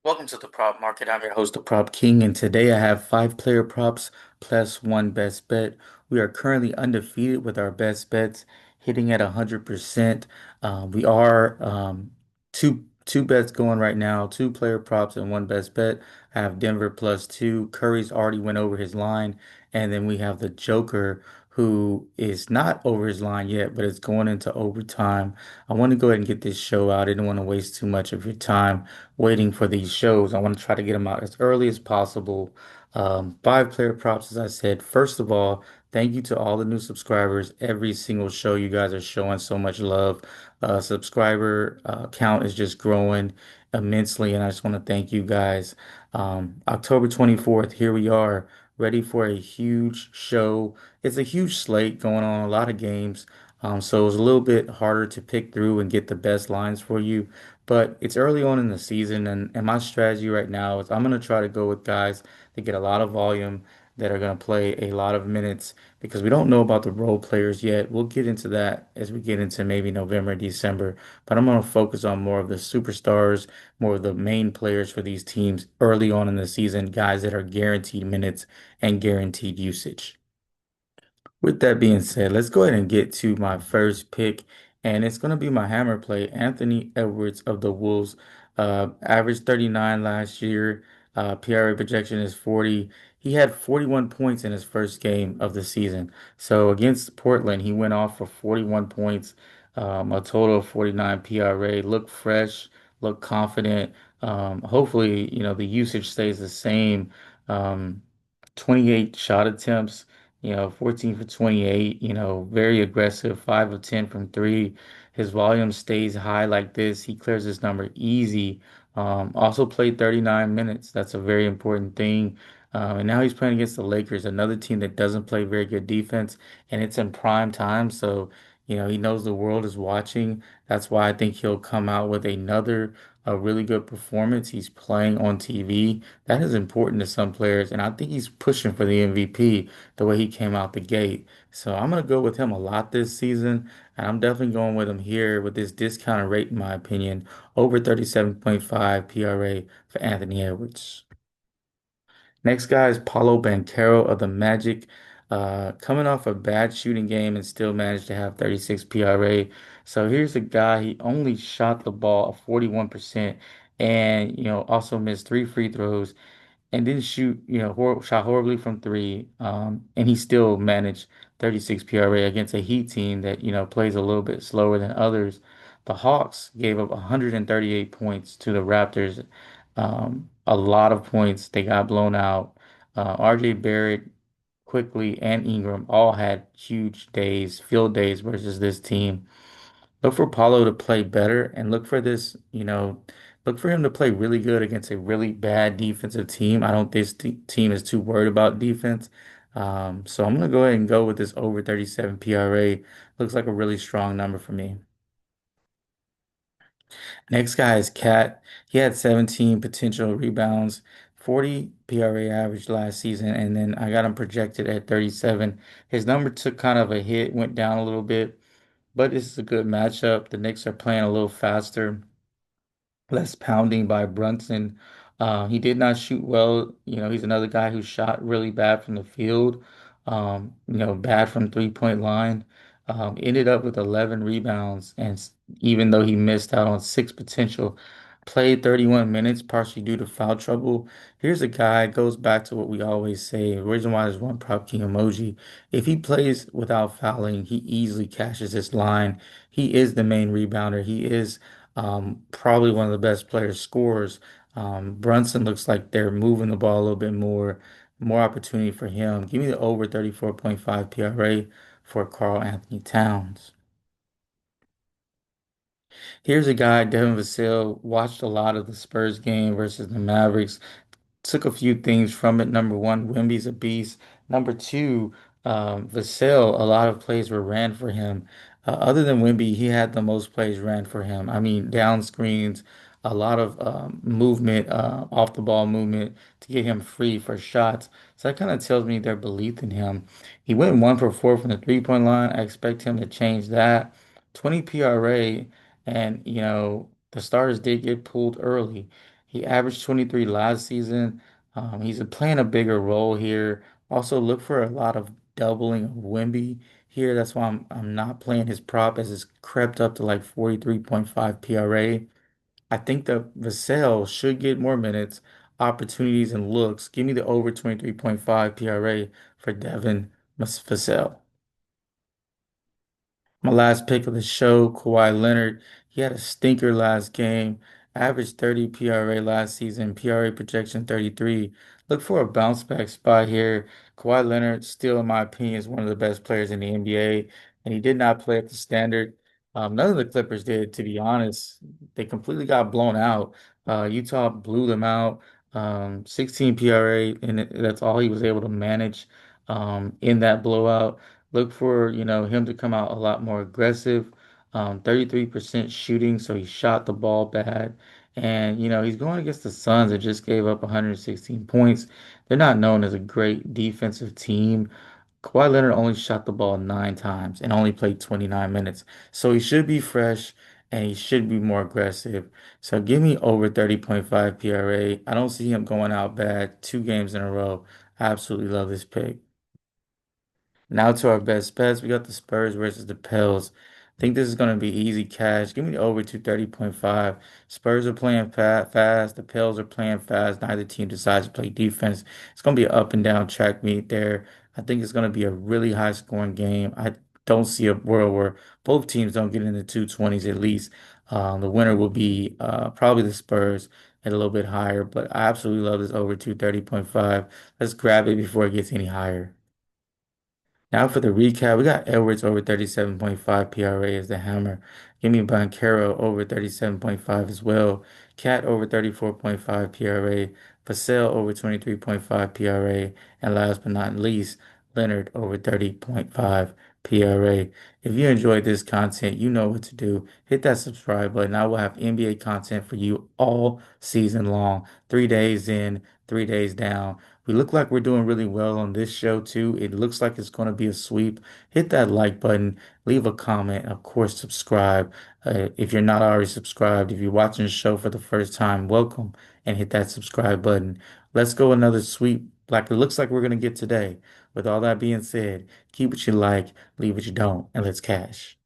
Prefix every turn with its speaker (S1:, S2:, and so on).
S1: Welcome to the prop market. I'm your host, the Prop King, and today I have five player props plus one best bet. We are currently undefeated with our best bets hitting at 100%. We are two bets going right now, two player props and one best bet. I have Denver plus two. Curry's already went over his line, and then we have the Joker who is not over his line yet, but it's going into overtime. I want to go ahead and get this show out. I didn't want to waste too much of your time waiting for these shows. I want to try to get them out as early as possible. Five player props, as I said. First of all, thank you to all the new subscribers. Every single show, you guys are showing so much love. Subscriber count is just growing immensely, and I just want to thank you guys. October 24th, here we are, ready for a huge show. It's a huge slate going on, a lot of games. So it was a little bit harder to pick through and get the best lines for you. But it's early on in the season, and my strategy right now is I'm going to try to go with guys that get a lot of volume, that are going to play a lot of minutes, because we don't know about the role players yet. We'll get into that as we get into maybe November, December. But I'm going to focus on more of the superstars, more of the main players for these teams early on in the season, guys that are guaranteed minutes and guaranteed usage. With that being said, let's go ahead and get to my first pick, and it's going to be my hammer play, Anthony Edwards of the Wolves. Averaged 39 last year. PRA projection is 40. He had 41 points in his first game of the season. So against Portland, he went off for 41 points, a total of 49 PRA. Looked fresh, looked confident. Hopefully, the usage stays the same. Um, 28 shot attempts, 14 for 28, very aggressive, 5 of 10 from three. His volume stays high like this. He clears this number easy. Also played 39 minutes. That's a very important thing. And now he's playing against the Lakers, another team that doesn't play very good defense, and it's in prime time. So, he knows the world is watching. That's why I think he'll come out with another a really good performance. He's playing on TV. That is important to some players, and I think he's pushing for the MVP the way he came out the gate. So I'm gonna go with him a lot this season, and I'm definitely going with him here with this discounted rate, in my opinion, over 37.5 PRA for Anthony Edwards. Next guy is Paolo Banchero of the Magic, coming off a bad shooting game and still managed to have 36 PRA. So here's a guy, he only shot the ball 41% and, also missed three free throws and didn't shoot, shot horribly from three. And he still managed 36 PRA against a Heat team that, plays a little bit slower than others. The Hawks gave up 138 points to the Raptors. A lot of points. They got blown out. RJ Barrett, quickly, and Ingram all had huge days, field days versus this team. Look for Paulo to play better and look for him to play really good against a really bad defensive team. I don't think this team is too worried about defense. So I'm going to go ahead and go with this over 37 PRA. Looks like a really strong number for me. Next guy is Cat. He had 17 potential rebounds, 40 PRA average last season, and then I got him projected at 37. His number took kind of a hit, went down a little bit, but this is a good matchup. The Knicks are playing a little faster, less pounding by Brunson. He did not shoot well. He's another guy who shot really bad from the field, bad from three-point line. Ended up with 11 rebounds, and even though he missed out on six potential, played 31 minutes, partially due to foul trouble. Here's a guy, goes back to what we always say, the reason why there's one prop king emoji. If he plays without fouling, he easily cashes this line. He is the main rebounder. He is probably one of the best players scorers. Brunson looks like they're moving the ball a little bit more opportunity for him. Give me the over 34.5 PRA for Karl-Anthony Towns. Here's a guy, Devin Vassell, watched a lot of the Spurs game versus the Mavericks. Took a few things from it. Number one, Wemby's a beast. Number two, Vassell, a lot of plays were ran for him. Other than Wemby, he had the most plays ran for him. I mean, down screens, a lot of movement, off the ball movement to get him free for shots. So that kind of tells me their belief in him. He went 1 for 4 from the three-point line. I expect him to change that. 20 PRA, and the starters did get pulled early. He averaged 23 last season. He's playing a bigger role here. Also, look for a lot of doubling of Wemby here. That's why I'm not playing his prop as it's crept up to like 43.5 PRA. I think that Vassell should get more minutes, opportunities, and looks. Give me the over 23.5 PRA for Devin Vassell. My last pick of the show, Kawhi Leonard. He had a stinker last game, averaged 30 PRA last season, PRA projection 33. Look for a bounce back spot here. Kawhi Leonard, still in my opinion, is one of the best players in the NBA, and he did not play up to standard. None of the Clippers did, to be honest. They completely got blown out. Utah blew them out. 16 PRA, and that's all he was able to manage in that blowout. Look for, him to come out a lot more aggressive. 33% shooting, so he shot the ball bad. And, he's going against the Suns that just gave up 116 points. They're not known as a great defensive team. Kawhi Leonard only shot the ball 9 times and only played 29 minutes. So he should be fresh and he should be more aggressive. So give me over 30.5 PRA. I don't see him going out bad 2 games in a row. I absolutely love this pick. Now to our best bets. We got the Spurs versus the Pels. I think this is going to be easy cash. Give me the over 230.5. Spurs are playing fast. The Pels are playing fast. Neither team decides to play defense. It's going to be an up and down track meet there. I think it's going to be a really high scoring game. I don't see a world where both teams don't get in the 220s at least. The winner will be probably the Spurs at a little bit higher, but I absolutely love this over 230.5. Let's grab it before it gets any higher. Now for the recap, we got Edwards over 37.5 PRA as the hammer. Give me Banchero over 37.5 as well. Cat over 34.5 PRA. Vassell over 23.5 PRA. And last but not least, Leonard over 30.5 PRA. If you enjoyed this content, you know what to do. Hit that subscribe button. I will have NBA content for you all season long. 3 days in, 3 days down. We look like we're doing really well on this show too. It looks like it's going to be a sweep. Hit that like button, leave a comment, of course, subscribe. If you're not already subscribed, if you're watching the show for the first time, welcome and hit that subscribe button. Let's go another sweep like it looks like we're going to get today. With all that being said, keep what you like, leave what you don't, and let's cash.